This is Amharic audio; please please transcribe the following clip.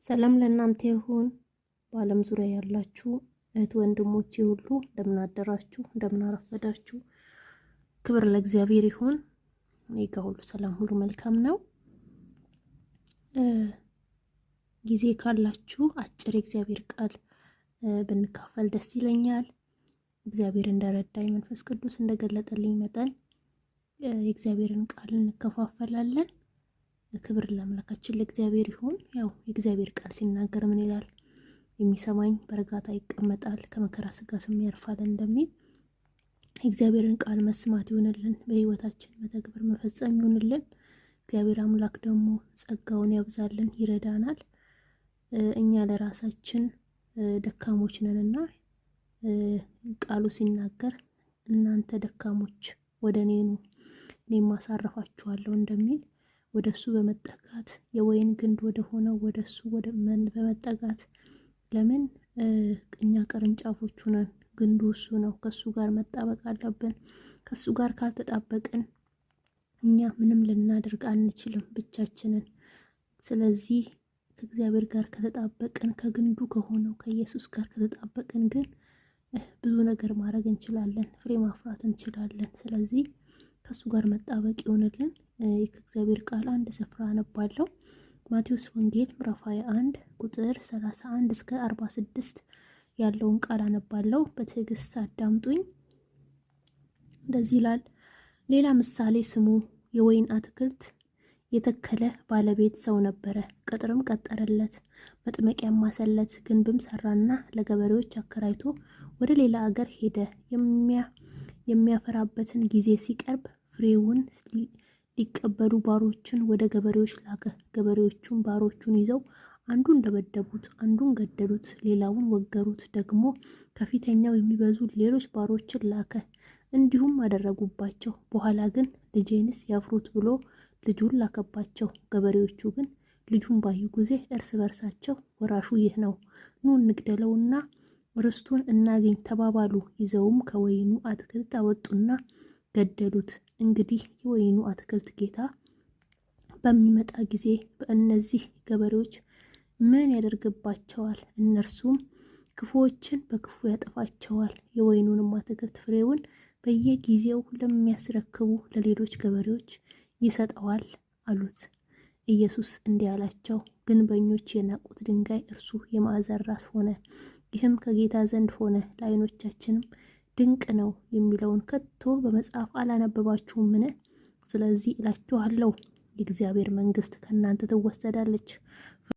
ሰላም ለእናንተ ይሁን። በዓለም ዙሪያ ያላችሁ እህት ወንድሞቼ ሁሉ እንደምን አደራችሁ፣ እንደምን አረፈዳችሁ። ክብር ለእግዚአብሔር ይሁን። እኔ ጋር ሁሉ ሰላም፣ ሁሉ መልካም ነው። ጊዜ ካላችሁ አጭር የእግዚአብሔር ቃል ብንካፈል ደስ ይለኛል። እግዚአብሔር እንደረዳኝ መንፈስ ቅዱስ እንደገለጠልኝ መጠን የእግዚአብሔርን ቃል እንከፋፈላለን። ክብር ለአምላካችን ለእግዚአብሔር ይሁን። ያው የእግዚአብሔር ቃል ሲናገር ምን ይላል? የሚሰማኝ በእርጋታ ይቀመጣል፣ ከመከራ ስጋ ስም ያርፋል እንደሚል የእግዚአብሔርን ቃል መስማት ይሆንልን፣ በህይወታችን መተግበር መፈጸም ይሆንልን። እግዚአብሔር አምላክ ደግሞ ጸጋውን ያብዛልን፣ ይረዳናል። እኛ ለራሳችን ደካሞች ነንና ቃሉ ሲናገር እናንተ ደካሞች ወደ እኔ ኑ እኔም አሳርፋችኋለሁ እንደሚል ወደሱ በመጠጋት የወይን ግንድ ወደ ሆነው ወደሱ በመጠጋት ለምን እኛ ቅርንጫፎቹ ነን፣ ግንዱ እሱ ነው። ከሱ ጋር መጣበቅ አለብን። ከሱ ጋር ካልተጣበቅን እኛ ምንም ልናደርግ አንችልም ብቻችንን። ስለዚህ ከእግዚአብሔር ጋር ከተጣበቅን፣ ከግንዱ ከሆነው ከኢየሱስ ጋር ከተጣበቅን ግን ብዙ ነገር ማድረግ እንችላለን፣ ፍሬ ማፍራት እንችላለን። ስለዚህ ከሱ ጋር መጣበቅ ይሆንልን። ከእግዚአብሔር ቃል አንድ ስፍራ አነባለሁ። ማቴዎስ ወንጌል ምዕራፍ 21 ቁጥር 31 እስከ 46 ያለውን ቃል አነባለሁ። በትዕግስት አዳምጡኝ። እንደዚህ ይላል። ሌላ ምሳሌ ስሙ። የወይን አትክልት የተከለ ባለቤት ሰው ነበረ። ቅጥርም ቀጠረለት፣ መጥመቂያም ማሰለት፣ ግንብም ሰራና ለገበሬዎች አከራይቶ ወደ ሌላ አገር ሄደ። የሚያፈራበትን ጊዜ ሲቀርብ ፍሬውን ሊቀበሉ ባሮችን ወደ ገበሬዎች ላከ። ገበሬዎቹም ባሮቹን ይዘው አንዱን ደበደቡት፣ አንዱን ገደሉት፣ ሌላውን ወገሩት። ደግሞ ከፊተኛው የሚበዙ ሌሎች ባሮችን ላከ። እንዲሁም አደረጉባቸው። በኋላ ግን ልጄንስ ያፍሩት ብሎ ልጁን ላከባቸው። ገበሬዎቹ ግን ልጁን ባዩ ጊዜ እርስ በርሳቸው ወራሹ ይህ ነው፣ ኑ እንግደለውና ርስቱን እናገኝ ተባባሉ። ይዘውም ከወይኑ አትክልት አወጡና ገደሉት። እንግዲህ የወይኑ አትክልት ጌታ በሚመጣ ጊዜ በእነዚህ ገበሬዎች ምን ያደርግባቸዋል? እነርሱም ክፉዎችን በክፉ ያጠፋቸዋል፣ የወይኑንም አትክልት ፍሬውን በየጊዜው ለሚያስረክቡ ለሌሎች ገበሬዎች ይሰጠዋል አሉት። ኢየሱስ እንዲህ አላቸው፣ ግንበኞች የናቁት ድንጋይ እርሱ የማዕዘን ራስ ሆነ። ይህም ከጌታ ዘንድ ሆነ፣ ለዓይኖቻችንም ድንቅ ነው የሚለውን ከቶ በመጽሐፍ አላነበባችሁምን? ስለዚህ እላችኋለሁ የእግዚአብሔር መንግስት ከእናንተ ትወሰዳለች።